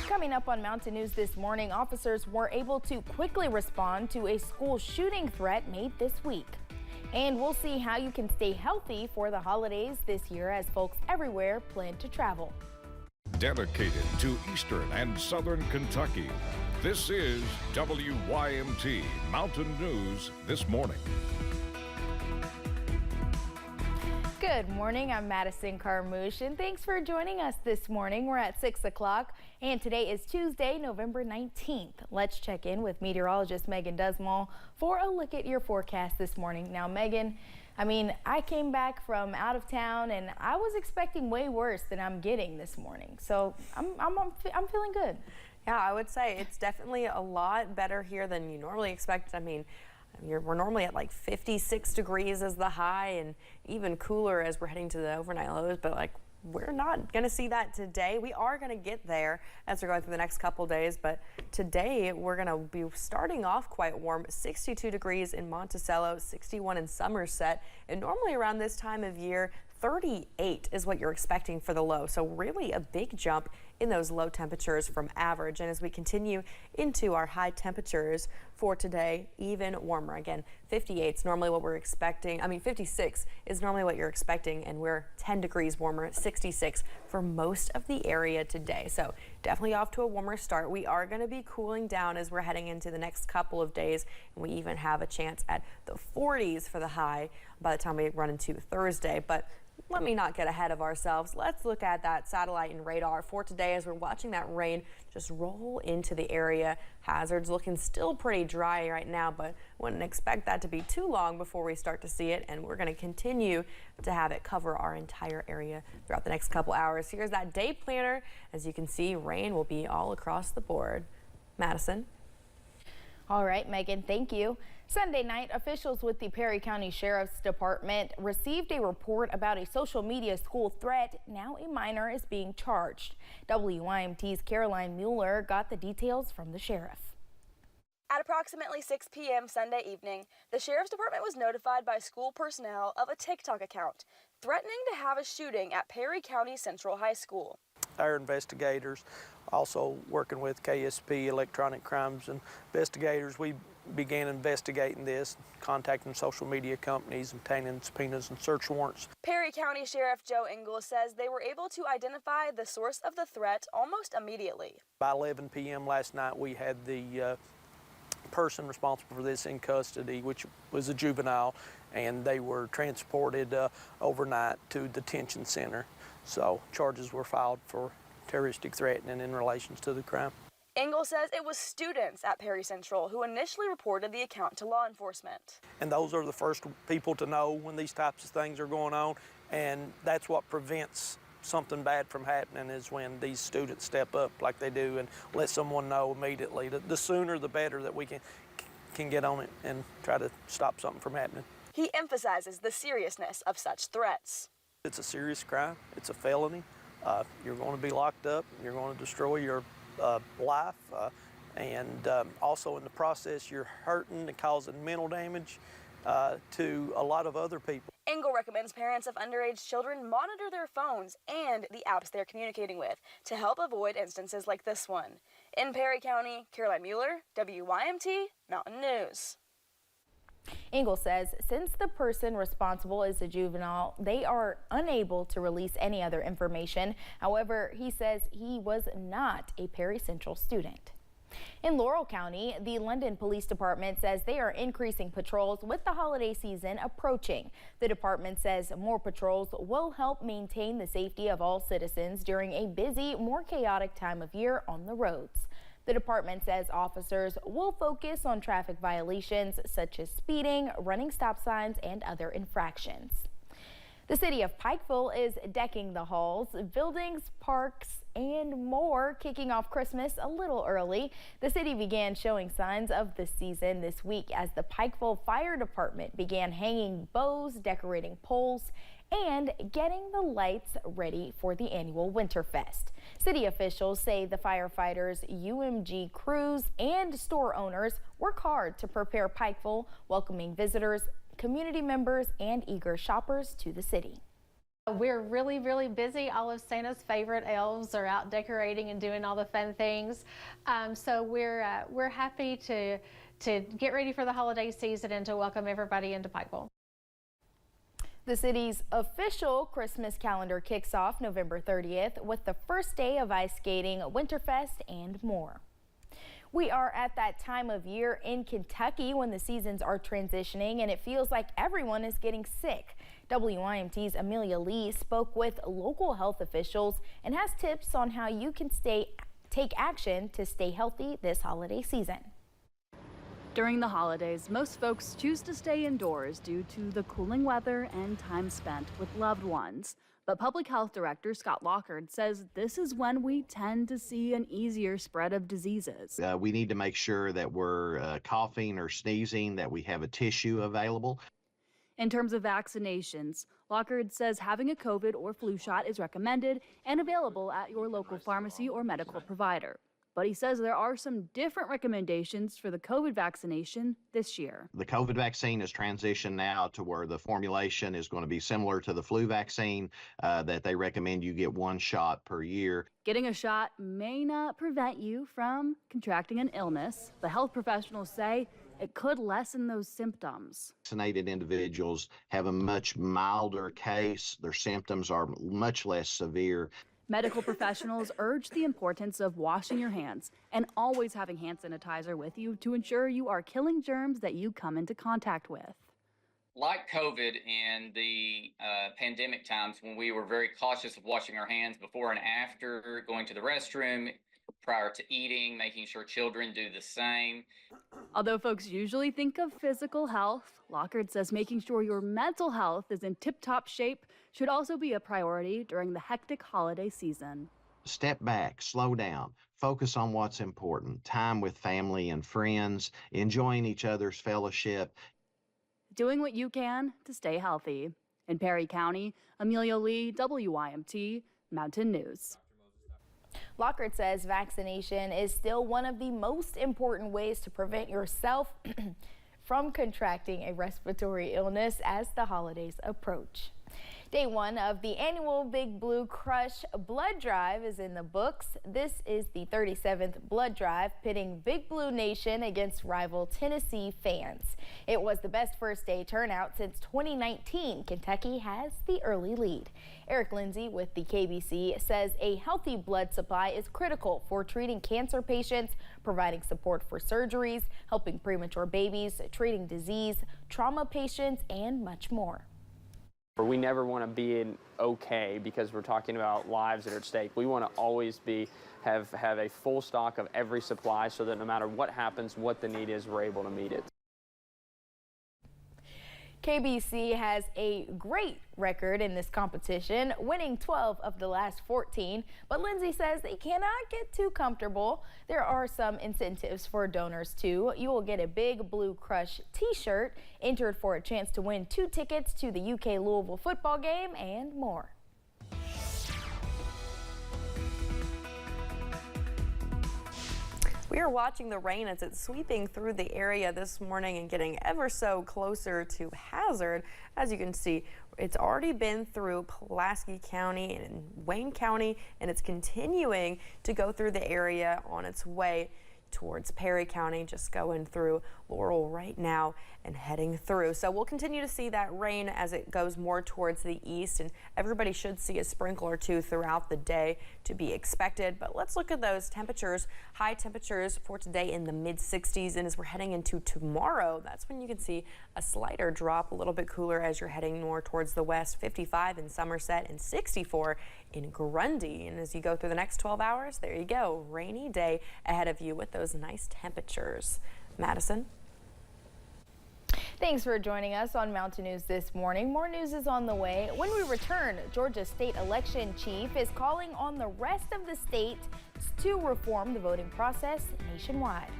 Coming up on Mountain News this morning, officers were able to quickly respond to a school shooting threat made this week. And we'll see how you can stay healthy for the holidays this year as folks everywhere plan to travel. Dedicated to Eastern and Southern Kentucky, this is WYMT Mountain News This Morning. Good morning, I'm Madison Carmouche, and thanks for joining us this morning. We're at 6 o'clock, and today is Tuesday, November 19th. Let's check in with meteorologist Megan Dusmall for a look at your forecast this morning. Now, Megan, I came back from out of town, and I was expecting way worse than I'm getting this morning, so I'm feeling good. Yeah, I would say it's definitely a lot better here than you normally expect. We're normally at like 56 degrees as the high and even cooler as we're heading to the overnight lows, but we're not going to see that today. We are going to get there as we're going through the next couple days, but today we're going to be starting off quite warm. 62 degrees in Monticello, 61 in Somerset, and normally around this time of year 38 is what you're expecting for the low. So really a big jump in those low temperatures from average. And as we continue into our high temperatures for today, even warmer. Again, 58 is normally what we're expecting. 56 is normally what you're expecting, and we're 10 degrees warmer at 66 for most of the area today. So definitely off to a warmer start. We are going to be cooling down as we're heading into the next couple of days, and we even have a chance at the 40s for the high by the time we run into Thursday. But let me not get ahead of ourselves. Let's look at that satellite and radar for today as we're watching that rain just roll into the area. Hazards looking still pretty dry right now, but wouldn't expect that to be too long before we start to see it, and we're going to continue to have it cover our entire area throughout the next couple hours. Here's that day planner. As you can see, rain will be all across the board. Madison. All right, Megan, thank you. Sunday night, officials with the Perry County Sheriff's Department received a report about a social media school threat. Now a minor is being charged. WYMT's Caroline Mueller got the details from the sheriff. At approximately 6 p.m. Sunday evening, the Sheriff's Department was notified by school personnel of a TikTok account threatening to have a shooting at Perry County Central High School. Our investigators, also working with KSP, Electronic Crimes Investigators, we began investigating this, contacting social media companies, obtaining subpoenas and search warrants. Perry County Sheriff Joe Ingalls says they were able to identify the source of the threat almost immediately. By 11 p.m. last night, we had the person responsible for this in custody, which was a juvenile, and they were transported overnight to detention center. So charges were filed for terroristic threatening in relation to the crime. Ingalls says it was students at Perry Central who initially reported the account to law enforcement. And those are the first people to know when these types of things are going on, and that's what prevents something bad from happening, is when these students step up like they do and let someone know immediately. The sooner the better that we can get on it and try to stop something from happening. He emphasizes the seriousness of such threats. It's a serious crime. It's a felony. You're going to be locked up. You're going to destroy your life, and also in the process you're hurting and causing mental damage to a lot of other people. Ingalls recommends parents of underage children monitor their phones and the apps they're communicating with to help avoid instances like this one. In Perry County, Caroline Mueller, WYMT Mountain News. Ingalls says since the person responsible is a juvenile, they are unable to release any other information. However, he says he was not a Perry Central student. In Laurel County, the London Police Department says they are increasing patrols with the holiday season approaching. The department says more patrols will help maintain the safety of all citizens during a busy, more chaotic time of year on the roads. The department says officers will focus on traffic violations such as speeding, running stop signs, and other infractions. The city of Pikeville is decking the halls, buildings, parks, and more, kicking off Christmas a little early. The city began showing signs of the season this week as the Pikeville Fire Department began hanging bows, decorating poles, and getting the lights ready for the annual Winterfest. City officials say the firefighters, UMG crews, and store owners work hard to prepare Pikeville, welcoming visitors, community members, and eager shoppers to the city. We're really, really busy. All of Santa's favorite elves are out decorating and doing all the fun things. So we're happy to get ready for the holiday season and to welcome everybody into Pikeville. The city's official Christmas calendar kicks off November 30th with the first day of ice skating, Winterfest, and more. We are at that time of year in Kentucky when the seasons are transitioning and it feels like everyone is getting sick. WYMT's Amelia Lee spoke with local health officials and has tips on how you can take action to stay healthy this holiday season. During the holidays, most folks choose to stay indoors due to the cooling weather and time spent with loved ones. But Public Health Director Scott Lockard says this is when we tend to see an easier spread of diseases. We need to make sure that we're coughing or sneezing, that we have a tissue available. In terms of vaccinations, Lockard says having a COVID or flu shot is recommended and available at your local pharmacy or medical provider. But he says there are some different recommendations for the COVID vaccination this year. The COVID vaccine has transitioned now to where the formulation is going to be similar to the flu vaccine, that they recommend you get one shot per year. Getting a shot may not prevent you from contracting an illness, but health professionals say it could lessen those symptoms. Vaccinated individuals have a much milder case. Their symptoms are much less severe. Medical professionals urge the importance of washing your hands and always having hand sanitizer with you to ensure you are killing germs that you come into contact with. Like COVID and the pandemic times when we were very cautious of washing our hands before and after going to the restroom, prior to eating, making sure children do the same. Although folks usually think of physical health, Lockard says making sure your mental health is in tip-top shape should also be a priority during the hectic holiday season. Step back, slow down, focus on what's important, time with family and friends, enjoying each other's fellowship. Doing what you can to stay healthy. In Perry County, Amelia Lee, WYMT, Mountain News. Lockard says vaccination is still one of the most important ways to prevent yourself from contracting a respiratory illness as the holidays approach. Day one of the annual Big Blue Crush blood drive is in the books. This is the 37th blood drive pitting Big Blue Nation against rival Tennessee fans. It was the best first day turnout since 2019. Kentucky has the early lead. Eric Lindsay with the KBC says a healthy blood supply is critical for treating cancer patients, providing support for surgeries, helping premature babies, treating disease, trauma patients, and much more. We never want to be in okay because we're talking about lives that are at stake. We want to always have a full stock of every supply so that no matter what happens, what the need is, we're able to meet it. KBC has a great record in this competition, winning 12 of the last 14, but Lindsay says they cannot get too comfortable. There are some incentives for donors too. You will get a Big Blue Crush t-shirt, entered for a chance to win 2 tickets to the UK Louisville football game, and more. We are watching the rain as it's sweeping through the area this morning and getting ever so closer to Hazard. As you can see, it's already been through Pulaski County and Wayne County, and it's continuing to go through the area on its way towards Perry County, just going through Laurel right now and heading through. So we'll continue to see that rain as it goes more towards the east, and everybody should see a sprinkle or two throughout the day to be expected. But let's look at those temperatures. High temperatures for today in the mid 60s, and as we're heading into tomorrow, that's when you can see a slighter drop, a little bit cooler as you're heading more towards the west. 55 in Somerset and 64 in Grundy. And as you go through the next 12 hours, there you go, rainy day ahead of you with those nice temperatures. Madison. Thanks for joining us on Mountain News this morning. More news is on the way. When we return, Georgia's state election chief is calling on the rest of the state to reform the voting process nationwide.